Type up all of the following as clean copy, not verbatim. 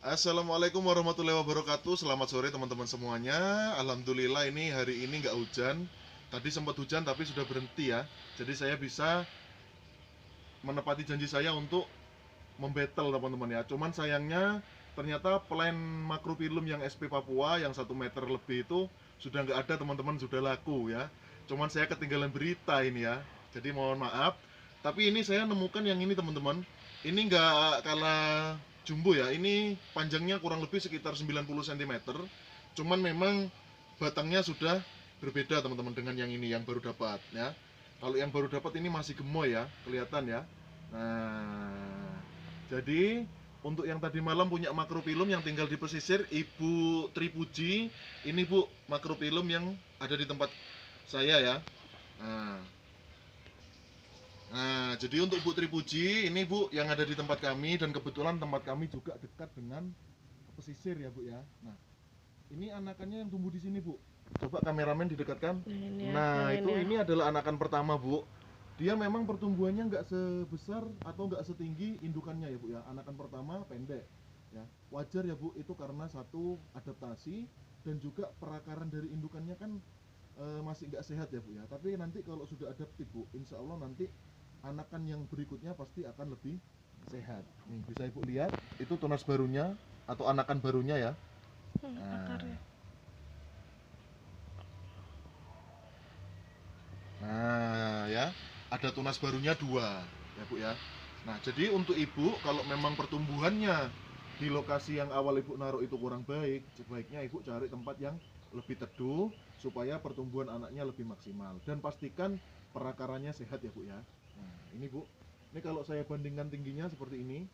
Assalamualaikum warahmatullahi wabarakatuh. Selamat sore teman-teman semuanya. Alhamdulillah ini hari ini nggak hujan. Tadi sempat hujan tapi sudah berhenti ya. Jadi saya bisa menepati janji saya untuk membattle teman-teman ya. Cuman sayangnya ternyata plan makrofilm yang SP Papua yang 1 meter lebih itu sudah nggak ada teman-teman, sudah laku ya. Cuman saya ketinggalan berita ini ya. Jadi mohon maaf. Tapi ini saya nemukan yang ini teman-teman. Ini nggak kalah jumbo ya. Ini panjangnya kurang lebih sekitar 90 cm. Cuman memang batangnya sudah berbeda teman-teman dengan yang ini yang baru dapat ya. Kalau yang baru dapat ini masih gemoy ya, kelihatan ya. Nah, jadi untuk yang tadi malam punya makrofilm yang tinggal di pesisir, Ibu Tripuji, ini Bu makrofilm yang ada di tempat saya ya. Nah, jadi untuk Bu Tripuji, ini Bu yang ada di tempat kami dan kebetulan tempat kami juga dekat dengan pesisir ya Bu ya. Nah, ini anakannya yang tumbuh di sini Bu. Coba kameramen didekatkan. Nah, ini adalah anakan pertama Bu. Dia memang pertumbuhannya nggak sebesar atau nggak setinggi indukannya ya Bu ya. Anakan pertama pendek ya. Wajar ya Bu, itu karena satu adaptasi dan juga perakaran dari indukannya kan masih nggak sehat ya Bu ya. Tapi nanti kalau sudah adaptif Bu, insya Allah nanti anakan yang berikutnya pasti akan lebih sehat. Nih bisa Ibu lihat, itu tunas barunya atau anakan barunya ya. Nah ya, ada tunas barunya 2 ya Bu ya. Nah jadi untuk Ibu kalau memang pertumbuhannya di lokasi yang awal Ibu naruh itu kurang baik, sebaiknya Ibu cari tempat yang lebih teduh supaya pertumbuhan anaknya lebih maksimal dan pastikan perakarannya sehat ya Bu ya. Nah ini Bu, ini kalau saya bandingkan tingginya seperti ini,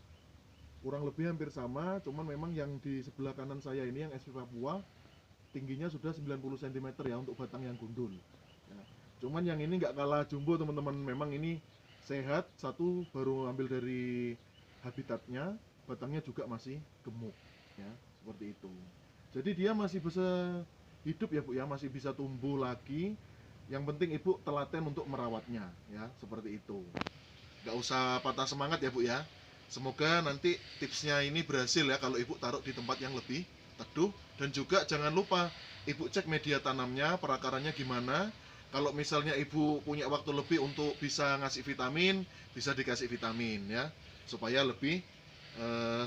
kurang lebih hampir sama, cuman memang yang di sebelah kanan saya ini yang SP Papua tingginya sudah 90 cm ya untuk batang yang gundul ya. Cuman yang ini nggak kalah jumbo teman-teman, memang ini sehat, satu baru ambil dari habitatnya, batangnya juga masih gemuk ya, seperti itu. Jadi dia masih bisa hidup ya Bu ya, masih bisa tumbuh lagi. Yang penting Ibu telaten untuk merawatnya ya, seperti itu. Nggak usah patah semangat ya Bu ya. Semoga nanti tipsnya ini berhasil ya kalau Ibu taruh di tempat yang lebih teduh. Dan juga jangan lupa Ibu cek media tanamnya, perakarannya gimana. Kalau misalnya Ibu punya waktu lebih untuk bisa ngasih vitamin, bisa dikasih vitamin ya, supaya lebih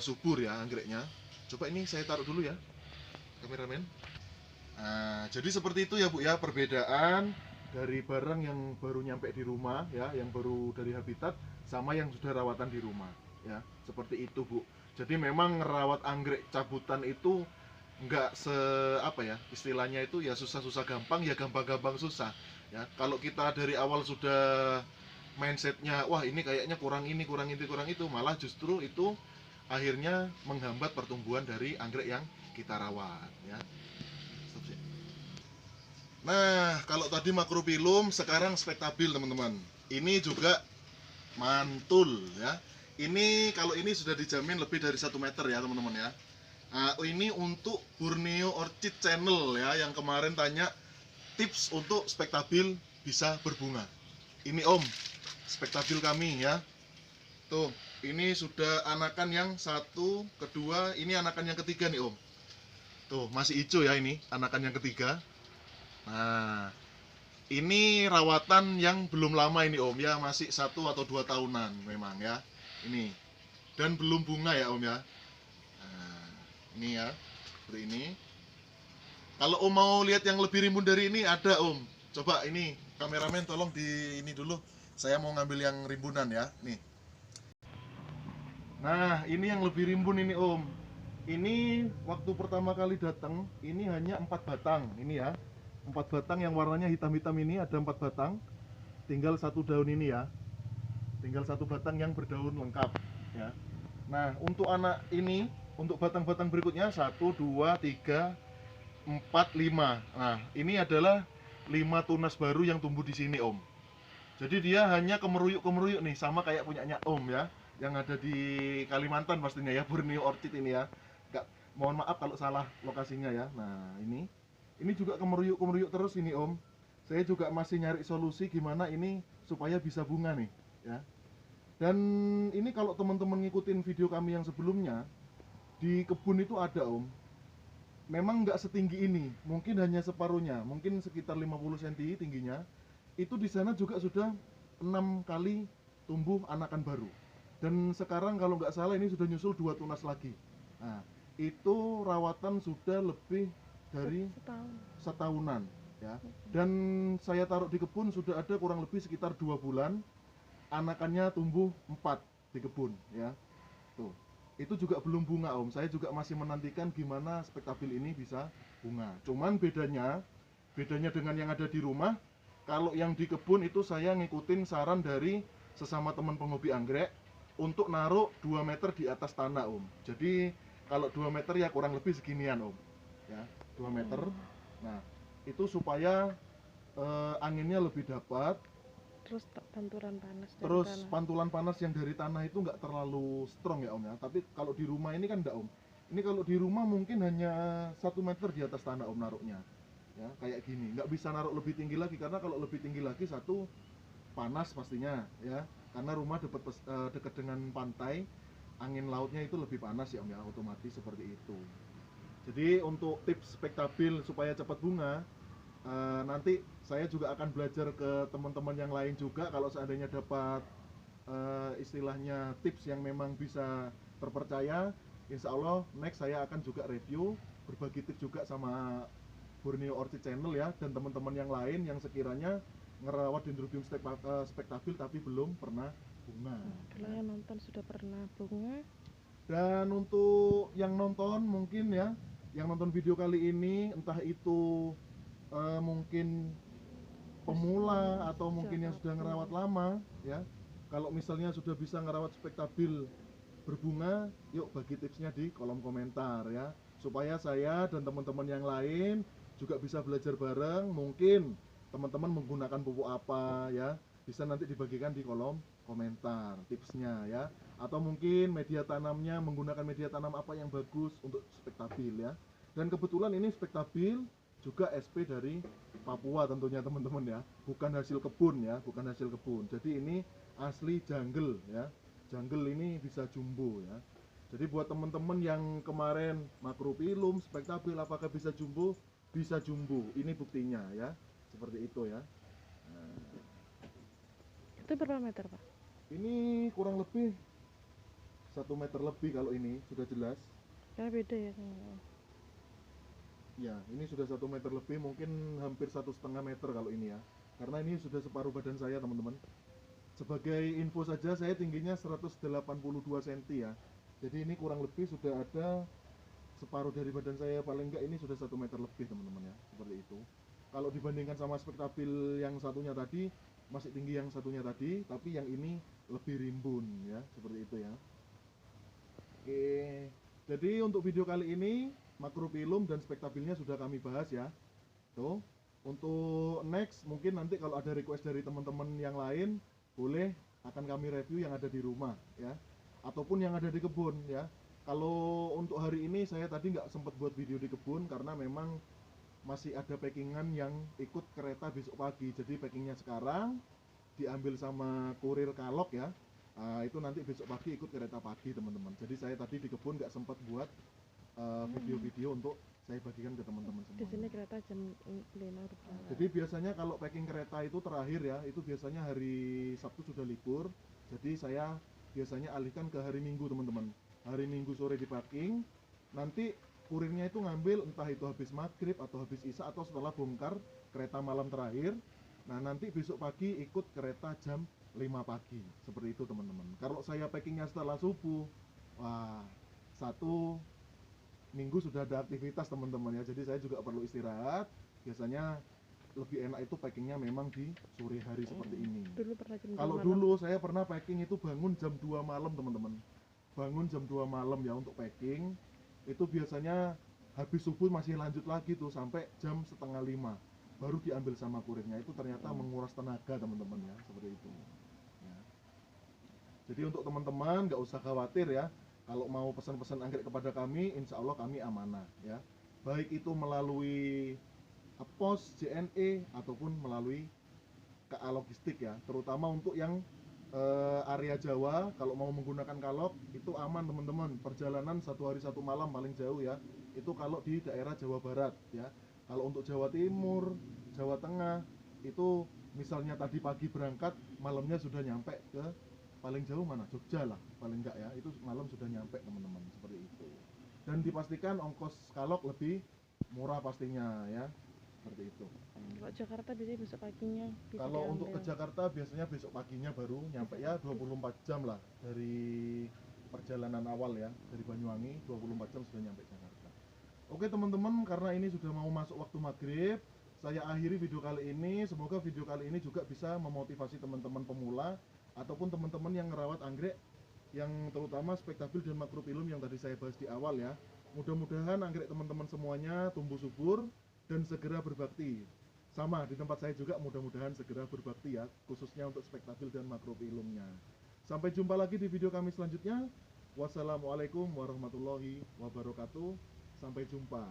subur ya anggreknya. Coba ini saya taruh dulu ya, kameramen. Nah, jadi seperti itu ya Bu ya, perbedaan dari barang yang baru nyampe di rumah ya, yang baru dari habitat sama yang sudah rawatan di rumah ya. Seperti itu Bu. Jadi memang ngerawat anggrek cabutan itu nggak se apa ya, istilahnya itu ya susah-susah gampang ya gampang-gampang susah ya. Kalau kita dari awal sudah mindsetnya wah ini kayaknya kurang ini kurang itu kurang itu, malah justru itu akhirnya menghambat pertumbuhan dari anggrek yang kita rawat ya. Nah, kalau tadi makrofilum, sekarang spektabil teman-teman. Ini juga mantul ya. Ini kalau ini sudah dijamin lebih dari 1 meter ya teman-teman ya. Nah, ini untuk Borneo Orchid Channel ya, yang kemarin tanya tips untuk spektabil bisa berbunga. Ini Om, spektabil kami ya. Tuh, ini sudah anakan yang satu, kedua, ini anakan yang ketiga nih Om. Tuh, masih hijau ya ini, anakan yang ketiga. Nah, ini rawatan yang belum lama ini Om ya, masih 1 atau 2 tahunan memang ya. Ini dan belum bunga ya Om ya. Nah, ini ya, seperti ini. Kalau Om mau lihat yang lebih rimbun dari ini ada Om. Coba ini kameramen tolong di ini dulu. Saya mau ngambil yang rimbunan ya. Nih. Nah, ini yang lebih rimbun ini Om. Ini waktu pertama kali datang ini hanya 4 batang ini ya. 4 batang yang warnanya hitam-hitam ini ada 4 batang. Tinggal 1 daun ini ya. Tinggal 1 batang yang berdaun lengkap ya. Nah, untuk anak ini, untuk batang-batang berikutnya 1, 2, 3, 4, 5. Nah, ini adalah 5 tunas baru yang tumbuh di sini Om. Jadi dia hanya kemeruyuk-kemeruyuk nih, sama kayak punyanya Om ya, yang ada di Kalimantan pastinya ya, Borneo Orchid ini ya. Nggak, mohon maaf kalau salah lokasinya ya. Nah, ini juga kemeruyuk-kemeruyuk terus ini Om. Saya juga masih nyari solusi gimana ini supaya bisa bunga nih ya. Dan ini kalau teman-teman ngikutin video kami yang sebelumnya, Di kebun itu ada Om, memang nggak setinggi ini, mungkin hanya separuhnya, mungkin sekitar 50 cm tingginya. Itu di sana juga sudah 6 kali tumbuh anakan baru. Dan sekarang kalau nggak salah ini sudah nyusul 2 tunas lagi. Nah, itu rawatan sudah lebih dari setahunan ya. Dan saya taruh di kebun sudah ada kurang lebih sekitar 2 bulan. Anakannya tumbuh 4 di kebun ya. Tuh. Itu juga belum bunga Om. Saya juga masih menantikan gimana spektabil ini bisa bunga. Cuman bedanya dengan yang ada di rumah, kalau yang di kebun itu saya ngikutin saran dari sesama teman penghobi anggrek untuk naruh 2 meter di atas tanah Om. Jadi kalau 2 meter ya kurang lebih seginian Om. Ya, 2 meter. Nah, itu supaya anginnya lebih dapat. Terus pantulan panas dari Terus tanah. pantulan panas yang dari tanah itu nggak terlalu strong ya Om ya. Tapi kalau di rumah ini kan enggak Om. Ini kalau di rumah mungkin hanya 1 meter di atas tanah Om naruhnya. Ya, kayak gini. Nggak bisa naruh lebih tinggi lagi karena kalau lebih tinggi lagi satu panas pastinya ya. Karena rumah dekat dengan pantai, angin lautnya itu lebih panas ya Om ya, otomatis seperti itu. Jadi untuk tips spektabil supaya cepat bunga, nanti saya juga akan belajar ke teman-teman yang lain juga kalau seandainya dapat istilahnya tips yang memang bisa terpercaya. Insya Allah next saya akan juga review, berbagi tips juga sama Borneo Orchid Channel ya, dan teman-teman yang lain yang sekiranya ngerawat Dendrobium spektabil tapi belum pernah bunga. Kalau yang nonton sudah pernah bunga. Dan untuk yang nonton mungkin ya, yang nonton video kali ini entah itu mungkin pemula atau mungkin yang sudah ngerawat lama ya, kalau misalnya sudah bisa ngerawat spektabil berbunga, yuk bagi tipsnya di kolom komentar ya, supaya saya dan teman-teman yang lain juga bisa belajar bareng. Mungkin teman-teman menggunakan pupuk apa ya, bisa nanti dibagikan di kolom komentar tipsnya ya, atau mungkin media tanamnya, menggunakan media tanam apa yang bagus untuk spektabil ya. Dan kebetulan ini spektabil juga SP dari Papua tentunya teman-teman ya, bukan hasil kebun ya, bukan hasil kebun. Jadi ini asli jungle ya, jungle ini bisa jumbo ya. Jadi buat teman-teman yang kemarin Macrophyllum spektabil apakah bisa jumbo, bisa jumbo, ini buktinya ya, seperti itu ya. Nah, Itu berapa meter Pak? ini kurang lebih 1 meter lebih kalau ini sudah jelas. Karena beda ya. Ya, ini sudah 1 meter lebih, mungkin hampir 1,5 meter kalau ini ya. Karena ini sudah separuh badan saya teman-teman. Sebagai info saja, saya tingginya 182 cm ya. Jadi ini kurang lebih sudah ada separuh dari badan saya, paling enggak ini sudah 1 meter lebih teman-teman ya. Seperti itu. Kalau dibandingkan sama spektabil yang satunya tadi, masih tinggi yang satunya tadi, tapi yang ini lebih rimbun ya, seperti itu ya. Oke, jadi untuk video kali ini Macrophyllum dan spektabilnya sudah kami bahas ya. Tuh, untuk next mungkin nanti kalau ada request dari teman-teman yang lain, boleh akan kami review yang ada di rumah ya, ataupun yang ada di kebun ya. Kalau untuk hari ini saya tadi nggak sempat buat video di kebun karena memang masih ada packingan yang ikut kereta besok pagi. Jadi packingnya sekarang diambil sama kurir Kalok ya. Nah, itu nanti besok pagi ikut kereta pagi teman-teman. Jadi saya tadi di kebun nggak sempat buat video-video untuk saya bagikan ke teman-teman semua. Di sini kereta jam 5 udah. Jadi biasanya kalau packing kereta itu terakhir ya, itu biasanya hari Sabtu sudah libur. Jadi saya biasanya alihkan ke hari Minggu teman-teman. Hari Minggu sore di packing, nanti kurirnya itu ngambil entah itu habis maghrib atau habis isya atau setelah bongkar kereta malam terakhir. Nah nanti besok pagi ikut kereta jam 5 pagi, seperti itu teman-teman. Kalau saya packingnya setelah subuh, wah, 1 minggu sudah ada aktivitas teman-teman ya, jadi saya juga perlu istirahat. Biasanya lebih enak itu packingnya memang di sore hari seperti ini. Dulu pernah jam Kalau dulu saya pernah packing itu bangun jam 2 malam teman-teman, bangun jam 2 malam ya untuk packing. Itu biasanya habis subuh masih lanjut lagi tuh sampai jam setengah 5 baru diambil sama kurirnya. Itu ternyata menguras tenaga teman-teman ya, seperti itu ya. Jadi untuk teman-teman nggak usah khawatir ya, kalau mau pesan-pesan anggrek kepada kami, insya Allah kami amanah ya. Baik itu melalui pos, JNE ataupun melalui KA Logistik ya. Terutama untuk yang area Jawa kalau mau menggunakan kalok itu aman teman-teman, perjalanan 1 hari 1 malam paling jauh ya, itu kalau di daerah Jawa Barat ya. Kalau untuk Jawa Timur, Jawa Tengah itu misalnya tadi pagi berangkat, malamnya sudah nyampe ke paling jauh mana, Jogja lah paling enggak ya, itu malam sudah nyampe teman-teman, seperti itu. Dan dipastikan ongkos kalok lebih murah pastinya ya, seperti itu. Kalau Jakarta biasanya besok paginya bisa Kalau untuk ke diambil. Jakarta biasanya besok paginya baru nyampe ya, 24 jam lah dari perjalanan awal ya, dari Banyuwangi 24 jam sudah nyampe Jakarta. Oke teman-teman, karena ini sudah mau masuk waktu maghrib, saya akhiri video kali ini. Semoga video kali ini juga bisa memotivasi teman-teman pemula ataupun teman-teman yang ngerawat anggrek, yang terutama spektabil dan makropilum yang tadi saya bahas di awal ya. Mudah-mudahan anggrek teman-teman semuanya tumbuh subur dan segera berbakti. Sama di tempat saya juga, mudah-mudahan segera berbakti ya, khususnya untuk spektabil dan makropilumnya. Sampai jumpa lagi di video kami selanjutnya. Wassalamualaikum warahmatullahi wabarakatuh. Sampai jumpa.